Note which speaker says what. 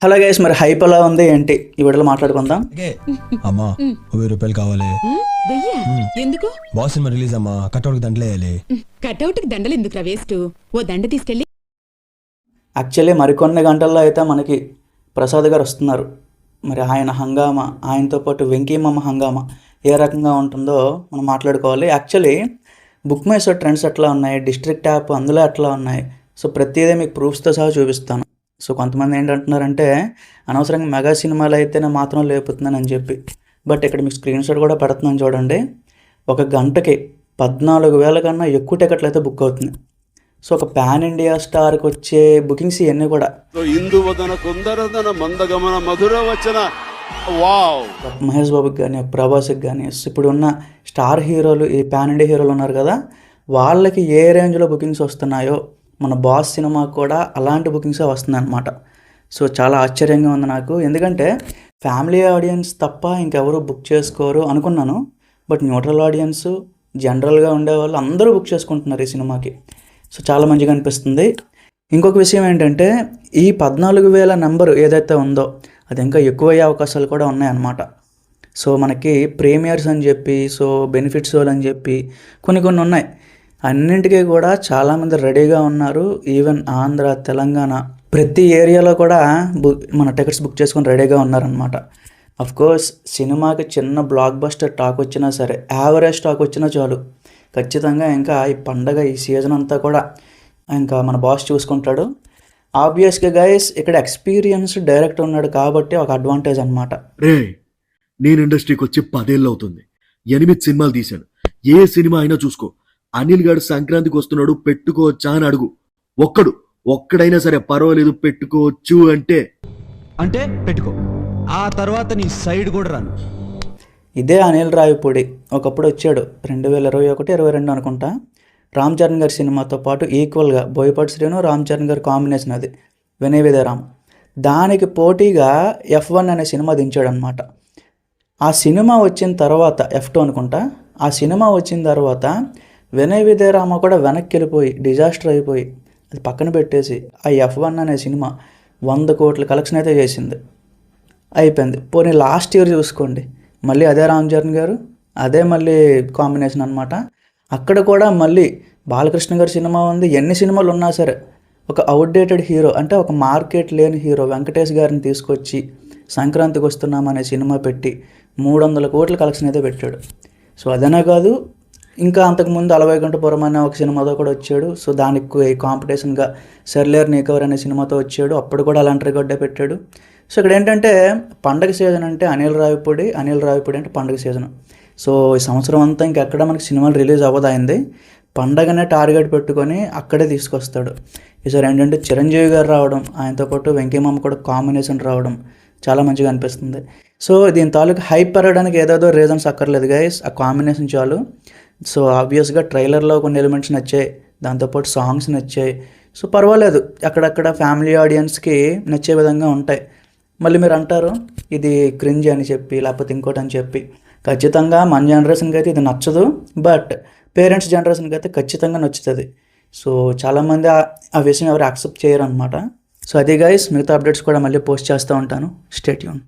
Speaker 1: Hello guys, మరి hype ఎలా ఉంది ఏంటి ఈ వీడియోలో మాట్లాడుకుందాం.
Speaker 2: అమ్మా 1000 రూపాయలు కావాలి.
Speaker 3: ఎందుకు?
Speaker 2: బాస్ సినిమా రిలీజ్ అమ్మా, కట్అవుట్ దండలు వేయాలి.
Speaker 3: కట్అవుట్ కి దండలు ఎందుకురా వేస్ట్? ఓ దండ తీసుకెళ్ళి
Speaker 1: యాక్చువల్లీ మరికొన్ని గంటల్లో అయితే మనకి ప్రసాద్ గారు వస్తున్నారు. మరి ఆయన హంగామా, ఆయనతో పాటు వెంకీమమ్మ హంగామా ఏ రకంగా ఉంటుందో మనం మాట్లాడుకోవాలి. Actually book my show trends ఎట్లా ఉన్నాయి, డిస్ట్రిక్ట్ యాప్ అందులో ఎట్లా ఉన్నాయి, సో ప్రతిదీ మీకు ప్రూఫ్స్తో సహా చూపిస్తాను. సో కొంతమంది ఏంటంటున్నారంటే అనవసరంగా మెగా సినిమాలు అయితేనే మాత్రం లేపుతున్నానని చెప్పి, బట్ ఇక్కడ మీకు స్క్రీన్ షాట్ కూడా పెడుతున్నాను చూడండి. ఒక గంటకి 14,000 కన్నా ఎక్కువ టికెట్లు అయితే బుక్ అవుతున్నాయి. సో ఒక పాన్ ఇండియా స్టార్కి వచ్చే బుకింగ్స్ ఇవన్నీ కూడా మహేష్ బాబుకి కానీ ప్రభాస్కి కానీ ఇప్పుడు ఉన్న స్టార్ హీరోలు, ఈ పాన్ ఇండియా హీరోలు ఉన్నారు కదా, వాళ్ళకి ఏ రేంజ్లో బుకింగ్స్ వస్తున్నాయో మన బాస్ సినిమా కూడా అలాంటి బుకింగ్సే వస్తున్నాయి అన్నమాట. సో చాలా ఆశ్చర్యంగా ఉంది నాకు, ఎందుకంటే ఫ్యామిలీ ఆడియన్స్ తప్ప ఇంకెవరు బుక్ చేసుకోరు అనుకున్నాను. బట్ న్యూట్రల్ ఆడియన్స్, జనరల్గా ఉండేవాళ్ళు అందరూ బుక్ చేసుకుంటున్నారు ఈ సినిమాకి. సో చాలా మంచిగా అనిపిస్తుంది. ఇంకొక విషయం ఏంటంటే ఈ 14,000 నెంబరు ఏదైతే ఉందో అది ఇంకా ఎక్కువయ్యే అవకాశాలు కూడా ఉన్నాయన్నమాట. సో మనకి ప్రీమియర్స్ అని చెప్పి, సో బెనిఫిట్ షోలు అని చెప్పి కొన్ని ఉన్నాయి. అన్నింటికీ కూడా చాలామంది రెడీగా ఉన్నారు. ఈవెన్ ఆంధ్ర, తెలంగాణ ప్రతి ఏరియాలో కూడా మన టికెట్స్ బుక్ చేసుకొని రెడీగా ఉన్నారనమాట. కోర్స్ సినిమాకి చిన్న బ్లాక్ బస్టర్ టాక్ వచ్చినా సరే, యావరేజ్ టాక్ వచ్చినా చాలు, ఖచ్చితంగా ఇంకా ఈ పండగ, ఈ సీజన్ అంతా కూడా ఇంకా మన బాస్ చూసుకుంటాడు. ఆబ్వియస్గా గైస్ ఇక్కడ ఎక్స్పీరియన్స్ డైరెక్టర్ ఉన్నాడు కాబట్టి ఒక అడ్వాంటేజ్ అనమాట.
Speaker 4: నేను ఇండస్ట్రీకి వచ్చి 10 ఏళ్ళు అవుతుంది. 8 సినిమాలు తీశాను. ఏ సినిమా అయినా చూసుకో, అనిల్ గారు సంక్రాంతికి వస్తున్నాడు పెట్టుకోవచ్చా అని అడుగు. ఒక్కడైనా సరే పర్వాలేదు పెట్టుకోవచ్చు అంటే
Speaker 2: పెట్టుకో, ఆ తర్వాత నీ సైడ్ కూడా రాను.
Speaker 1: ఇదే అనిల్ రావిపూడి ఒకప్పుడు వచ్చాడు 2021-22 అనుకుంటా. రామ్ చరణ్ గారి సినిమాతో పాటు ఈక్వల్గా బోయపాటి శ్రీను, రామ్ చరణ్ గారి కాంబినేషన్ అది వినయ విధేయరామ. దానికి పోటీగా F1 అనే సినిమా దించాడు అనమాట. ఆ సినిమా వచ్చిన తర్వాత F2 అనుకుంటా. ఆ సినిమా వచ్చిన తర్వాత వినయ విధేయరామ కూడా వెనక్కి వెళ్ళిపోయి డిజాస్టర్ అయిపోయి అది పక్కన పెట్టేసి ఆ F1 అనే సినిమా 100 కోట్ల కలెక్షన్ అయితే చేసింది, అయిపోయింది. పోనీ లాస్ట్ ఇయర్ చూసుకోండి, మళ్ళీ అదే రామ్ చరణ్ గారు, అదే మళ్ళీ కాంబినేషన్ అనమాట. అక్కడ కూడా మళ్ళీ బాలకృష్ణ గారి సినిమా ఉంది. ఎన్ని సినిమాలు ఉన్నా సరే ఒక అవుట్డేటెడ్ హీరో, అంటే ఒక మార్కెట్ లేని హీరో వెంకటేష్ గారిని తీసుకొచ్చి సంక్రాంతికి వస్తున్నామనే సినిమా పెట్టి 300 కోట్ల కలెక్షన్ అయితే పెట్టాడు. సో అదనే కాదు, ఇంకా అంతకుముందు అలవైకుంఠపురం అనే ఒక సినిమాతో కూడా వచ్చాడు. సో దానికి కాంపిటీషన్గా సెర్లేర్ నీకవర్ అనే సినిమాతో వచ్చాడు, అప్పుడు కూడా అలాంటి రికార్డే పెట్టాడు. సో ఇక్కడ ఏంటంటే పండగ సీజన్ అంటే అనిల్ రావిపూడి అంటే పండగ సీజన్. సో ఈ సంవత్సరం అంతా ఇంకెక్కడ మనకి సినిమాలు రిలీజ్ అవ్వదాయింది, పండగనే టార్గెట్ పెట్టుకొని అక్కడే తీసుకొస్తాడు. ఈసారి ఏంటంటే చిరంజీవి గారు రావడం, ఆయనతో పాటు వెంకయ్యమ్మ కూడా కాంబినేషన్ రావడం చాలా మంచిగా అనిపిస్తుంది. సో దీని తాలూకు హైప్ పెరగడానికి ఏదేదో రీజన్స్ అక్కర్లేదు గైస్, ఆ కాంబినేషన్ చాలు. సో ఆబ్వియస్గా ట్రైలర్లో కొన్ని ఎలిమెంట్స్ నచ్చాయి, దాంతోపాటు సాంగ్స్ నచ్చాయి. సో పర్వాలేదు, అక్కడక్కడ ఫ్యామిలీ ఆడియన్స్కి నచ్చే విధంగా ఉంటాయి. మళ్ళీ మీరు అంటారు ఇది క్రింజ్ అని చెప్పి, లేకపోతే ఇంకోటి అని చెప్పి. ఖచ్చితంగా మన జనరేషన్కి అయితే ఇది నచ్చదు, బట్ పేరెంట్స్ జనరేషన్కి అయితే ఖచ్చితంగా నచ్చుతుంది. సో చాలామంది ఆ విషయం ఎవరు యాక్సెప్ట్ చేయరు అనమాట. సో అది గైస్, మిగతా అప్డేట్స్ కూడా మళ్ళీ పోస్ట్ చేస్తూ ఉంటాను. Stay tune.